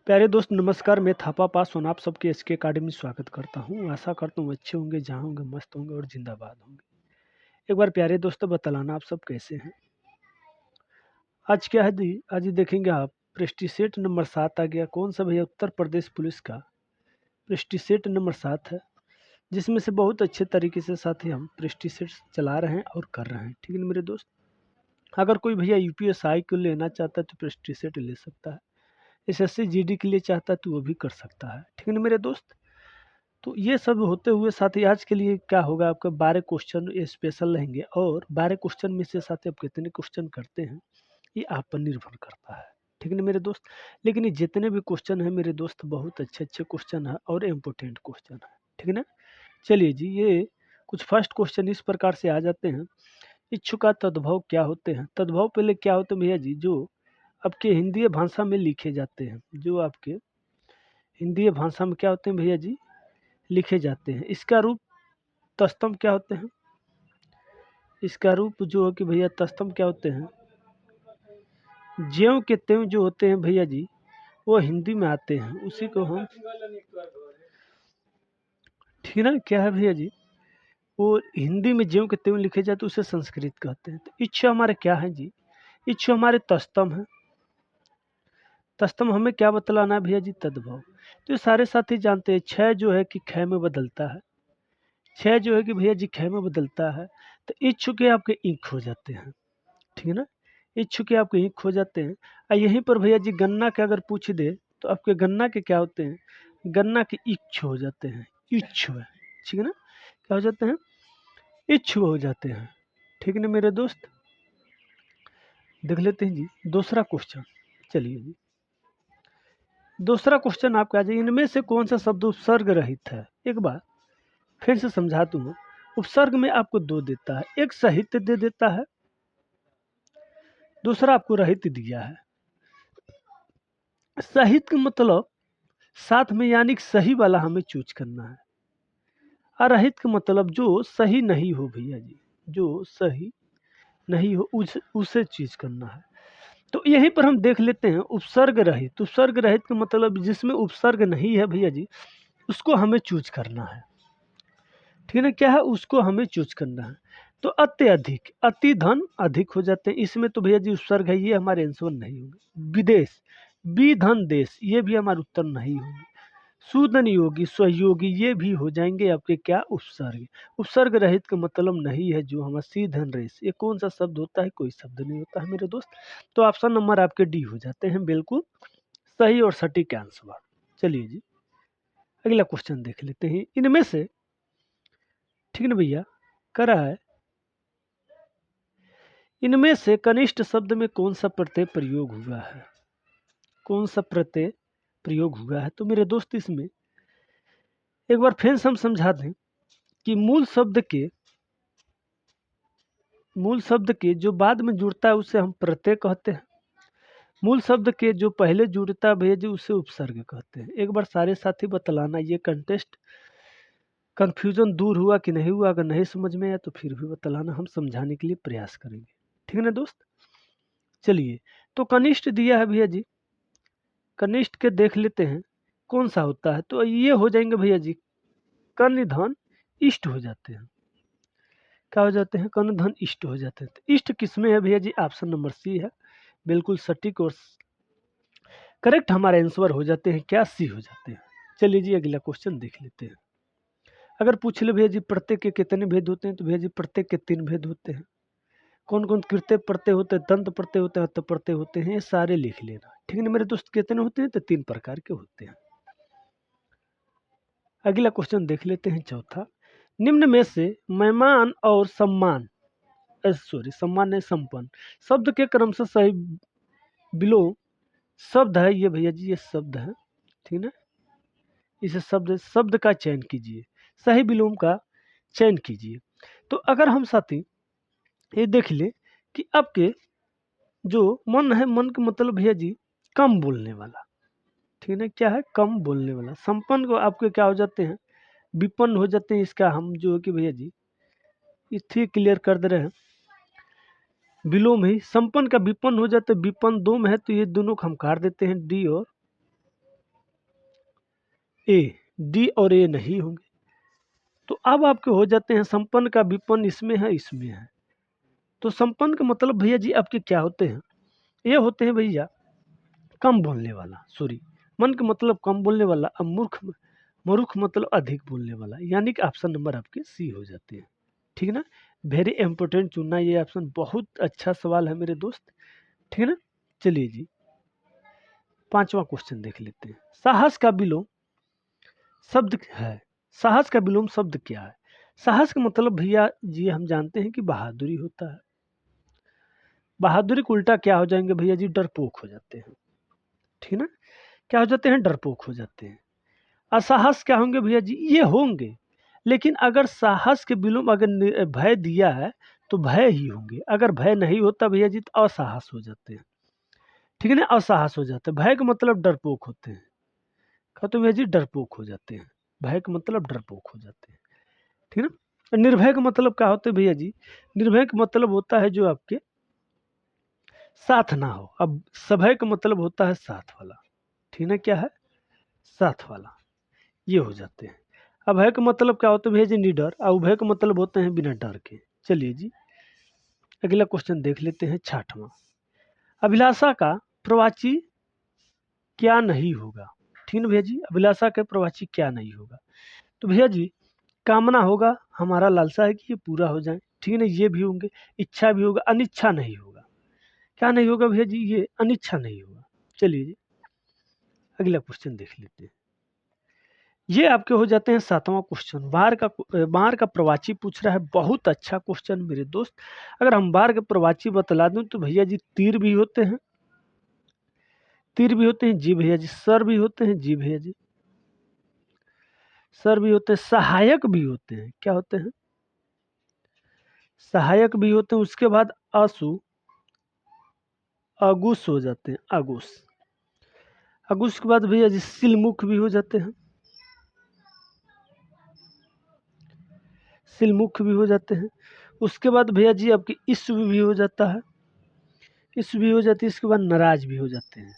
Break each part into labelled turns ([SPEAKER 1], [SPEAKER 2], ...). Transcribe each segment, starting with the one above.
[SPEAKER 1] प्यारे दोस्त नमस्कार। मैं थापा पासवान आप सबके एसके अकेडमी में स्वागत करता हूँ। आशा करता हूँ अच्छे होंगे, जहाँ होंगे मस्त होंगे और जिंदाबाद होंगे। एक बार प्यारे दोस्तों बतालाना आप सब कैसे हैं। आज क्या है आज देखेंगे आप प्रेस्टीसेट नंबर 7 आ गया। कौन सा भैया? उत्तर प्रदेश पुलिस का प्रेस्टीसेट नंबर 7 है, जिसमें से बहुत अच्छे तरीके से साथ ही हम प्रेस्टीसेट चला रहे हैं और कर रहे हैं। ठीक है ना मेरे दोस्त। अगर कोई भैया यूपीएसआई को लेना चाहता है तो प्रेस्टीसेट ले सकता है। एसएससी जीडी के लिए चाहता है तो वो भी कर सकता है। ठीक है ना मेरे दोस्त। तो ये सब होते हुए साथ ही आज के लिए क्या होगा, आपका 12 क्वेश्चन स्पेशल रहेंगे और 12 क्वेश्चन में से साथ ही आप कितने क्वेश्चन करते हैं ये आप पर निर्भर करता है। ठीक है ना मेरे दोस्त। लेकिन ये जितने भी क्वेश्चन है मेरे दोस्त बहुत अच्छे अच्छे क्वेश्चन है और इम्पोर्टेंट क्वेश्चन है। ठीक है ना। चलिए जी, ये कुछ फर्स्ट क्वेश्चन इस प्रकार से आ जाते हैं। इच्छु का तद्भव क्या होते हैं? तद्भव पहले क्या होते हैं भैया जी? जो आपके हिंदी भाषा में लिखे जाते हैं, जो आपके हिंदी भाषा में क्या होते हैं भैया जी? लिखे जाते हैं। इसका रूप तस्तम क्या होते हैं? इसका रूप जो है कि भैया तस्तम क्या होते हैं? ज्यों के त्यों जो होते हैं भैया जी, वो हिंदी में आते हैं। उसी को हम, ठीक है ना, क्या है भैया जी, वो हिंदी में ज्यों के त्यों लिखे जाते उसे संस्कृत कहते हैं। तो इच्छ हमारे क्या है जी? इच्छ हमारे तस्तम है। तस्तम हमें क्या बतलाना है भैया जी? तद्भव। तो ये सारे साथी जानते हैं छह जो है कि ख में बदलता है। छह जो है कि भैया जी ख में बदलता है। तो इच्छु के आपके ईख हो जाते हैं। ठीक है ना। इच्छु के आपके ईख हो जाते हैं। और यहीं पर भैया जी गन्ना के अगर पूछ दे तो आपके गन्ना के क्या होते हैं? गन्ना के इच्छु हो जाते हैं। इच्छु है, ठीक है ना। क्या हो जाते हैं? इच्छु हो जाते हैं। ठीक है ना मेरे दोस्त। देख लेते हैं जी दूसरा क्वेश्चन। चलिए जी, दूसरा क्वेश्चन आपका जी, इनमें से कौन सा शब्द उपसर्ग रहित है? एक बार फिर से समझा दूंगा। उपसर्ग में आपको दो देता है, एक साहित्य दे देता है, दूसरा आपको रहित दिया है। साहित्य का मतलब साथ में यानी कि सही वाला हमें चूज करना है। अरहित का मतलब जो सही नहीं हो भैया जी, जो सही नहीं हो उसे चीज करना है। तो यहीं पर हम देख लेते हैं उपसर्ग रहित। उपसर्ग रहित का मतलब जिसमें उपसर्ग नहीं है भैया जी, उसको हमें चूज करना है। ठीक है ना, क्या है? उसको हमें चूज करना है। तो अत्यधिक, अति धन अधिक हो जाते हैं। इसमें तो भैया जी उपसर्ग है, ये हमारे आंसर नहीं होंगे। विदेश, बी धन देश, ये भी हमारे उत्तर नहीं होंगे। सूदन योगी, सहयोगी, ये भी हो जाएंगे आपके क्या? उपसर्ग। उपसर्ग रहित का मतलब नहीं है जो हमारा सी धन रेस, ये कौन सा शब्द होता है? कोई शब्द नहीं होता है मेरे दोस्त। तो ऑप्शन नंबर आपके डी हो जाते हैं बिल्कुल सही और सटीक आंसर। चलिए जी, अगला क्वेश्चन देख लेते हैं। इनमें से, ठीक है ना भैया, करा है, इनमें से कनिष्ठ शब्द में कौन सा प्रत्यय प्रयोग हुआ है? कौन सा प्रत्यय प्रयोग हुआ है? तो मेरे दोस्त इसमें एक बार फिर से हम समझा दें कि मूल शब्द के जो बाद में जुड़ता है उसे हम प्रत्यय कहते हैं। मूल शब्द के जो पहले जुड़ता है भैया जी उसे उपसर्ग कहते हैं। एक बार सारे साथी बतलाना, ये कंटेस्ट कंफ्यूजन दूर हुआ कि नहीं हुआ? अगर नहीं समझ में आया तो फिर भी बतलाना, हम समझाने के लिए प्रयास करेंगे। ठीक है ना दोस्त। चलिए, तो कनिष्ठ दिया है भैया जी, कनिष्ठ के देख लेते हैं कौन सा होता है। तो ये हो जाएंगे भैया जी कर्ण धन इष्ट हो जाते हैं। क्या हो जाते हैं? कर्ण धन इष्ट हो जाते हैं। तो इष्ट किसमें है भैया जी? ऑप्शन नंबर सी है, बिल्कुल सटीक और करेक्ट हमारे आंसर हो जाते हैं क्या? सी हो जाते हैं। चलिए जी, अगला क्वेश्चन देख लेते हैं। अगर पूछ ले भैया जी प्रत्यय के कितने भेद होते हैं, तो भैया जी प्रत्यय के 3 भेद होते हैं। कौन कौन? कृत्य प्रत्यय होते हैं, दंत प्रत्यय होते हैं, हस्त प्रत्यय होते हैं, ये सारे लिख लेना। ठीक है ना मेरे दोस्त। कितने होते हैं? तो 3 प्रकार के होते हैं। अगला क्वेश्चन देख लेते हैं चौथा। निम्न में से मेहमान और सम्मान, सॉरी सम्मान नहीं, संपन्न शब्द के क्रम से सही विलोम शब्द है ये भैया जी, ये शब्द है। ठीक है ना। इसे शब्द शब्द का चयन कीजिए, सही विलोम का चयन कीजिए। तो अगर हम साथी ये देख ले कि आपके जो मन है, मन का मतलब भैया जी कम बोलने वाला। ठीक है ना, क्या है? कम बोलने वाला। संपन्न को आपके क्या हो जाते हैं? विपन्न हो जाते हैं। इसका हम जो है कि भैया जी इसे क्लियर कर दे रहे हैं। विलोम ही संपन्न का विपन्न हो जाता है। विपन्न दो में है तो ये दोनों को हम काट देते हैं, डी और ए, डी और ए नहीं होंगे। तो अब आपके हो जाते हैं संपन्न का विपन्न इसमें है, इसमें है। तो संपन्न का मतलब भैया जी आपके क्या होते हैं? ये होते हैं भैया कम बोलने वाला, सॉरी, मन का मतलब कम बोलने वाला, अब मूर्ख मतलब अधिक बोलने वाला, यानी कि ऑप्शन नंबर आपके सी हो जाते हैं। ठीक है ना? वेरी इंपॉर्टेंट चुनना ये ऑप्शन, बहुत अच्छा सवाल है मेरे दोस्त। ठीक है ना? चलिए जी, 5वां क्वेश्चन देख लेते हैं। साहस का विलोम शब्द है। साहस का विलोम शब्द क्या है? साहस का मतलब भैया जी हम जानते हैं कि बहादुरी होता है। बहादुरी को उल्टा क्या हो जाएंगे भैया जी? डरपोक हो जाते हैं। ठीक है ना? क्या हो जाते हैं? डरपोक हो जाते हैं। असहस क्या होंगे भैया जी? ये होंगे, लेकिन अगर साहस के विलोम अगर भय दिया है तो भय ही होंगे। अगर भय नहीं होता भैया जी तो असाहस हो जाते हैं। ठीक है ना? असाहस हो जाते हैं। भय का मतलब डरपोक होते हैं। कहा तो भैया जी डरपोक हो जाते हैं। भय का मतलब डरपोक हो जाते हैं। ठीक है ना? निर्भय का मतलब क्या होता है भैया जी? निर्भय का मतलब होता है जो आपके साथ ना हो। अब सभय का मतलब होता है साथ वाला। ठीक है? क्या है? साथ वाला। ये हो जाते हैं। अभय का मतलब क्या होता है भैया जी? निडर। और उभय का मतलब होते हैं बिना डर के। चलिए जी, अगला क्वेश्चन देख लेते हैं 6वां। अभिलाषा का प्रवाची क्या नहीं होगा? ठीक है ना भैया जी? अभिलाषा के प्रवाची क्या नहीं होगा? तो भैया जी कामना होगा, हमारा लालसा है कि ये पूरा हो जाए। ठीक है ना? ये भी होंगे। इच्छा भी होगा, अनिच्छा नहीं होगा। क्या नहीं होगा भैया जी? ये अनिच्छा नहीं होगा। चलिए जी, अगला क्वेश्चन देख लेते हैं। ये आपके हो जाते हैं 7वां क्वेश्चन। बार का प्रवाची पूछ रहा है। बहुत अच्छा क्वेश्चन मेरे दोस्त। अगर हम बार के प्रवाची बतला दूं तो भैया जी तीर भी होते हैं, तीर भी होते हैं जी भैया जी, सर भी होते हैं जी भैया जी, सर भी होते हैं, सहायक भी होते हैं। क्या होते हैं? सहायक भी होते हैं। उसके बाद आंसू अगुस हो जाते हैं, अगुस। अगुस के बाद भैया जी सिलमुख भी हो जाते हैं, सिलमुख भी हो जाते हैं। उसके बाद भैया जी आपकी ईस्व भी हो जाता है, ईस्व भी हो जाती है। इसके बाद नाराज भी हो जाते हैं।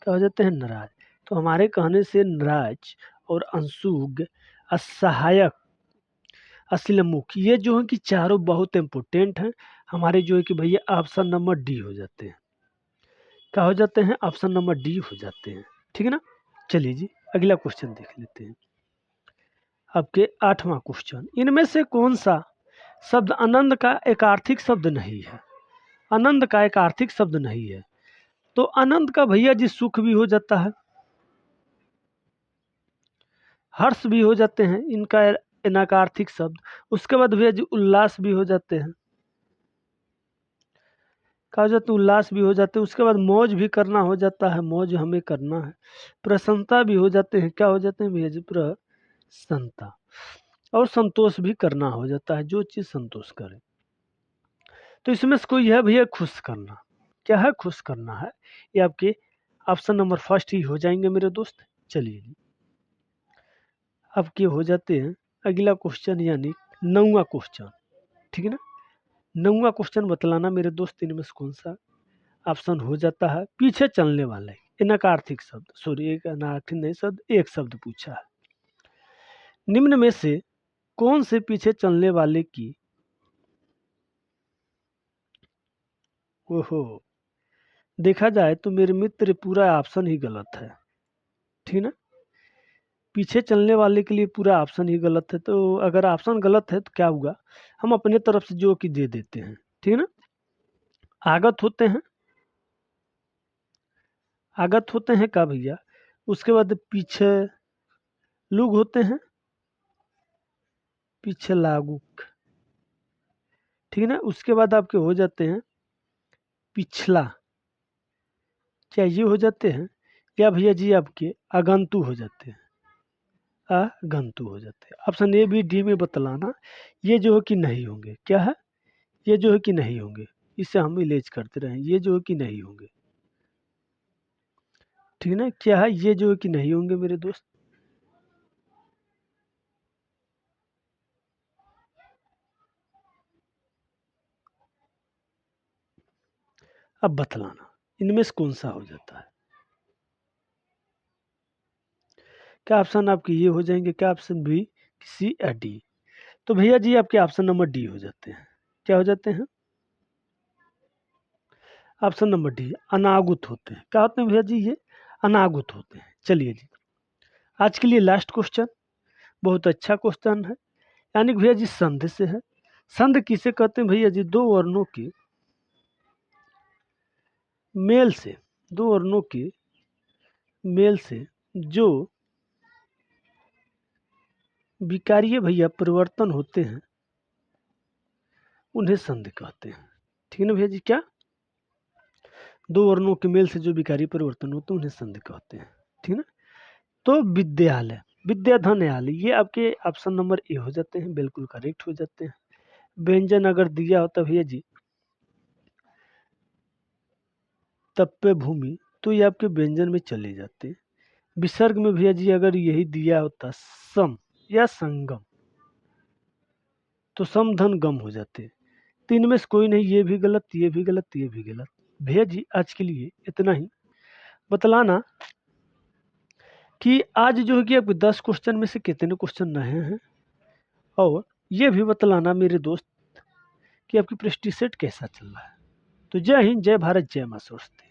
[SPEAKER 1] क्या हो जाते हैं? नाराज। तो हमारे कहने से नाराज और अंशुग, असहायक, असिलमुख, ये जो है कि चारों बहुत इंपॉर्टेंट हैं हमारे, जो है कि भैया ऑप्शन नंबर डी हो जाते हैं। क्या हो जाते हैं? ऑप्शन नंबर डी हो जाते हैं। ठीक है ना? चलिए जी, अगला क्वेश्चन देख लेते हैं। आपके 8वां क्वेश्चन। इनमें से कौन सा शब्द आनंद का एक आर्थिक शब्द नहीं है? आनंद का एक आर्थिक शब्द नहीं है। तो आनंद का भैया जी सुख भी हो जाता है, हर्ष भी हो जाते हैं, इनका अनकार्थिक शब्द। उसके बाद भैया जी उल्लास भी हो जाते हैं। क्या हो जाते हैं? उल्लास भी हो जाते हैं। उसके बाद मौज भी करना हो जाता है, मौज हमें करना है। प्रसन्नता भी हो जाते हैं। क्या हो जाते हैं भैया जी? प्रसन्नता। और संतोष भी करना हो जाता है, जो चीज संतोष करे। तो इसमें से कोई है भैया खुश करना। क्या है? खुश करना है। ये आपके ऑप्शन नंबर फर्स्ट ही हो जाएंगे मेरे दोस्त। चलिए जी, अब के हो जाते हैं अगला क्वेश्चन, यानी 9वां क्वेश्चन। ठीक है ना? 9वां क्वेश्चन बतलाना मेरे दोस्त, इनमें से कौन सा ऑप्शन हो जाता है? पीछे चलने वाले अनकार्थिक शब्द, सॉरी, एक अनार्थिक नहीं शब्द, एक शब्द पूछा है। निम्न में से कौन से पीछे चलने वाले की, ओहो, देखा जाए तो मेरे मित्र पूरा ऑप्शन ही गलत है। ठीक ना? पीछे चलने वाले के लिए पूरा ऑप्शन ही गलत है। तो अगर ऑप्शन गलत है तो क्या हुआ? हम अपने तरफ से जो कि दे देते हैं। ठीक है ना? आगत होते हैं, आगत होते हैं का भैया। उसके बाद पीछे लुग होते हैं, पीछे लागू। ठीक है ना? उसके बाद आपके हो जाते हैं पिछला, क्या ये हो जाते हैं? या भैया जी आपके आगंतु हो जाते हैं, आगंतु हो जाते हैं। ऑप्शन ए बी डी में बतलाना, ये जो है कि नहीं होंगे। क्या है? ये जो है कि नहीं होंगे। इससे हम इलेज करते रहें, ये जो है कि नहीं होंगे। ठीक है ना? क्या है? ये जो है कि नहीं होंगे मेरे दोस्त। अब बतलाना इनमें से कौन सा हो जाता है। क्या ऑप्शन आपके ये हो जाएंगे, क्या ऑप्शन बी, सी या डी? तो भैया जी आपके ऑप्शन नंबर डी हो जाते हैं। क्या हो जाते हैं? ऑप्शन नंबर डी, अनागुत होते हैं। क्या होते हैं भैया जी? ये अनागुत होते हैं। चलिए जी, आज के लिए लास्ट क्वेश्चन, बहुत अच्छा क्वेश्चन है, यानी कि भैया जी संधि से है। संधि किसे कहते हैं भैया जी? दो वर्णों के मेल से, दो वर्णों के मेल से जो विकारीय भैया परिवर्तन होते हैं उन्हें संधि कहते हैं। ठीक है ना भैया जी? क्या? दो वर्णों के मेल से जो विकारीय परिवर्तन होते हैं उन्हें संधि कहते हैं। ठीक है ना? तो विद्यालय, विद्याधन, ये आपके ऑप्शन नंबर ए हो जाते हैं, बिल्कुल करेक्ट हो जाते हैं। व्यंजन अगर दिया होता भैया जी तप्य भूमि, तो ये आपके व्यंजन में चले जाते। विसर्ग में भैया जी अगर यही दिया होता सम या संगम, तो सम धन गम हो जाते। तो इनमें से कोई नहीं, ये भी गलत, ये भी गलत, ये भी गलत। भैया जी आज के लिए इतना ही। बतलाना कि आज जो है कि आपके 10 क्वेश्चन में से कितने क्वेश्चन नए हैं, और ये भी बतलाना मेरे दोस्त कि आपकी प्रैक्टिस सेट कैसा चल रहा है। तो जय हिंद, जय भारत, जय मां सरस्वती।